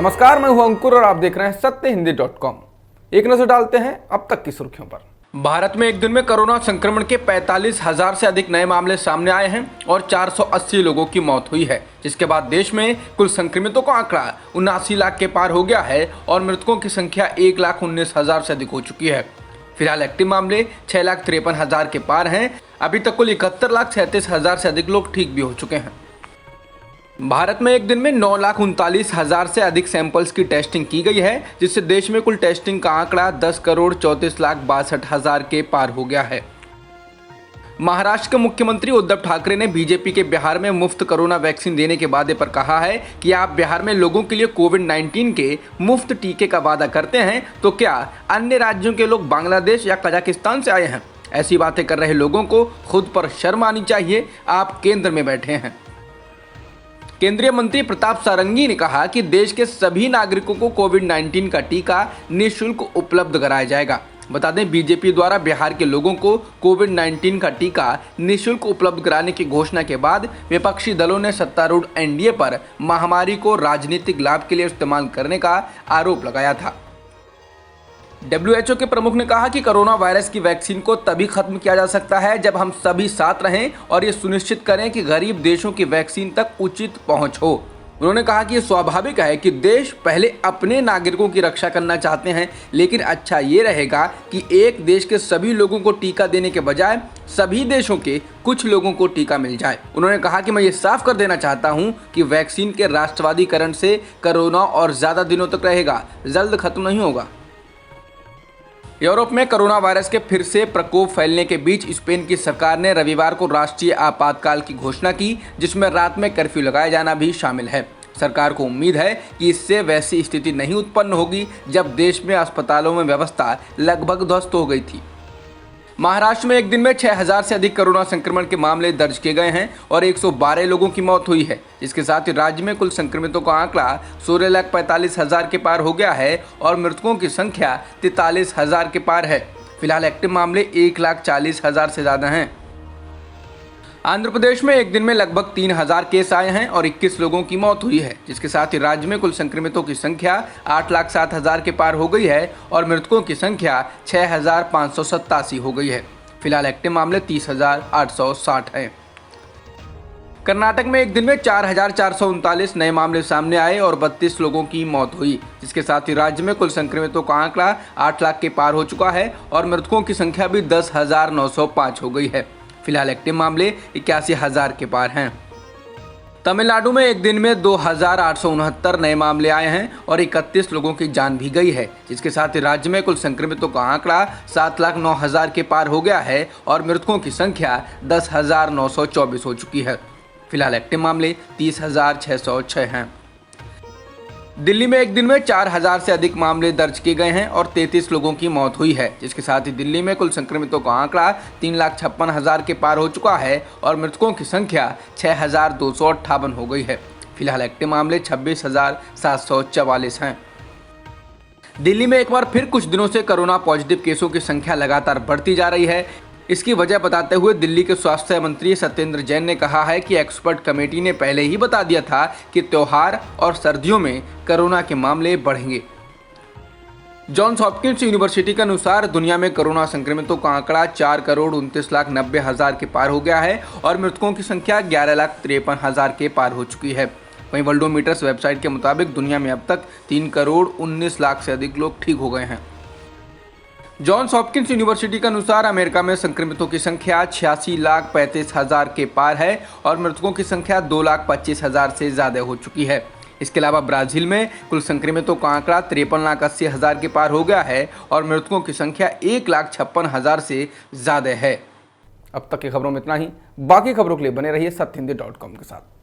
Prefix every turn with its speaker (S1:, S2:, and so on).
S1: नमस्कार, मैं हूं अंकुर और आप देख रहे हैं सत्यहिंदी.com। एक नजर डालते हैं अब तक की सुर्खियों पर। भारत में एक दिन में कोरोना संक्रमण के 45,000 से अधिक नए मामले सामने आए हैं और 480 लोगों की मौत हुई है, जिसके बाद देश में कुल संक्रमितों का आंकड़ा 79 लाख के पार हो गया है और मृतकों की संख्या 1,19,000 से अधिक हो चुकी है। फिलहाल एक्टिव मामले 6,53,000 के पार हैं। अभी तक कुल 71,37,000 से अधिक लोग ठीक भी हो चुके हैं। भारत में एक दिन में 9,39,000 से अधिक सैंपल्स की टेस्टिंग की गई है, जिससे देश में कुल टेस्टिंग का आंकड़ा 10,34,62,000 के पार हो गया है। महाराष्ट्र के मुख्यमंत्री उद्धव ठाकरे ने बीजेपी के बिहार में मुफ्त कोरोना वैक्सीन देने के वादे पर कहा है कि आप बिहार में लोगों के लिए कोविड-19 के मुफ्त टीके का वादा करते हैं तो क्या अन्य राज्यों के लोग बांग्लादेश या कजाकिस्तान से आए हैं? ऐसी बातें कर रहे लोगों को खुद पर शर्म आनी चाहिए। आप केंद्र में बैठे हैं। केंद्रीय मंत्री प्रताप सारंगी ने कहा कि देश के सभी नागरिकों को कोविड-19 का टीका निःशुल्क उपलब्ध कराया जाएगा। बता दें, बीजेपी द्वारा बिहार के लोगों को कोविड-19 का टीका निःशुल्क उपलब्ध कराने की घोषणा के बाद विपक्षी दलों ने सत्तारूढ़ एनडीए पर महामारी को राजनीतिक लाभ के लिए इस्तेमाल करने का आरोप लगाया था। WHO के प्रमुख ने कहा कि कोरोना वायरस की वैक्सीन को तभी खत्म किया जा सकता है जब हम सभी साथ रहें और ये सुनिश्चित करें कि गरीब देशों की वैक्सीन तक उचित पहुंच हो। उन्होंने कहा कि ये स्वाभाविक है कि देश पहले अपने नागरिकों की रक्षा करना चाहते हैं, लेकिन अच्छा ये रहेगा कि एक देश के सभी लोगों को टीका देने के बजाय सभी देशों के कुछ लोगों को टीका मिल जाए। उन्होंने कहा कि मैं ये साफ कर देना चाहता हूं कि वैक्सीन के राष्ट्रवादीकरण से कोरोना और ज़्यादा दिनों तक रहेगा, जल्द खत्म नहीं होगा। यूरोप में कोरोना वायरस के फिर से प्रकोप फैलने के बीच स्पेन की सरकार ने रविवार को राष्ट्रीय आपातकाल की घोषणा की, जिसमें रात में कर्फ्यू लगाया जाना भी शामिल है। सरकार को उम्मीद है कि इससे वैसी स्थिति नहीं उत्पन्न होगी जब देश में अस्पतालों में व्यवस्था लगभग ध्वस्त हो गई थी। महाराष्ट्र में एक दिन में 6,000 से अधिक कोरोना संक्रमण के मामले दर्ज किए गए हैं और 112 लोगों की मौत हुई है। इसके साथ ही राज्य में कुल संक्रमितों का आंकड़ा 16,45,000 के पार हो गया है और मृतकों की संख्या 43,000 के पार है। फिलहाल एक्टिव मामले 1,40,000 से ज़्यादा हैं। आंध्र प्रदेश में एक दिन में लगभग 3,000 केस आए हैं और 21 लोगों की मौत हुई है, जिसके साथ ही राज्य में कुल संक्रमितों की संख्या 8,07,000 के पार हो गई है और मृतकों की संख्या 6,587 हो गई है। फिलहाल एक्टिव मामले 30,860 हैं। कर्नाटक में एक दिन में 4,439 नए मामले सामने आए और 32 लोगों की मौत हुई, जिसके साथ ही राज्य में कुल संक्रमितों का आंकड़ा 8 लाख के पार हो चुका है और मृतकों की संख्या भी 10,905 हो गई है। फिलहाल एक्टिव मामले 81,000 के पार हैं। तमिलनाडु में एक दिन में 2,869 नए मामले आए हैं और 31 लोगों की जान भी गई है, जिसके साथ ही राज्य में कुल संक्रमितों का आंकड़ा 7,09,000 के पार हो गया है और मृतकों की संख्या 10,924 हो चुकी है। फिलहाल एक्टिव मामले 30,606 हैं। दिल्ली में एक दिन में 4,000 से अधिक मामले दर्ज किए गए हैं और 33 लोगों की मौत हुई है, जिसके साथ ही दिल्ली में कुल संक्रमितों का आंकड़ा 3,56,000 के पार हो चुका है और मृतकों की संख्या 6,258 हो गई है। फिलहाल एक्टिव मामले 26,744 हैं। दिल्ली में एक बार फिर कुछ दिनों से कोरोना पॉजिटिव केसों की संख्या लगातार बढ़ती जा रही है। इसकी वजह बताते हुए दिल्ली के स्वास्थ्य मंत्री सत्येंद्र जैन ने कहा है कि एक्सपर्ट कमेटी ने पहले ही बता दिया था कि त्योहार और सर्दियों में कोरोना के मामले बढ़ेंगे। जॉन्स हॉपकिंस यूनिवर्सिटी के अनुसार दुनिया में कोरोना संक्रमितों का आंकड़ा 4,39,90,000 के पार हो गया है और मृतकों की संख्या 11,53,000 के पार हो चुकी है। वहीं वर्ल्डोमीटर्स वेबसाइट के मुताबिक दुनिया में अब तक 3,19,00,000 से अधिक लोग ठीक हो गए हैं। जॉन्स हॉपकिंस यूनिवर्सिटी के अनुसार अमेरिका में संक्रमितों की संख्या 86,35,000 के पार है और मृतकों की संख्या 2,25,000 से ज़्यादा हो चुकी है। इसके अलावा ब्राज़ील में कुल संक्रमितों का आंकड़ा 53,80,000 के पार हो गया है और मृतकों की संख्या 1,56,000 से ज़्यादा है। अब तक की खबरों में इतना ही। बाकी खबरों के लिए बने रहिए सत्यहिंदी.com के साथ।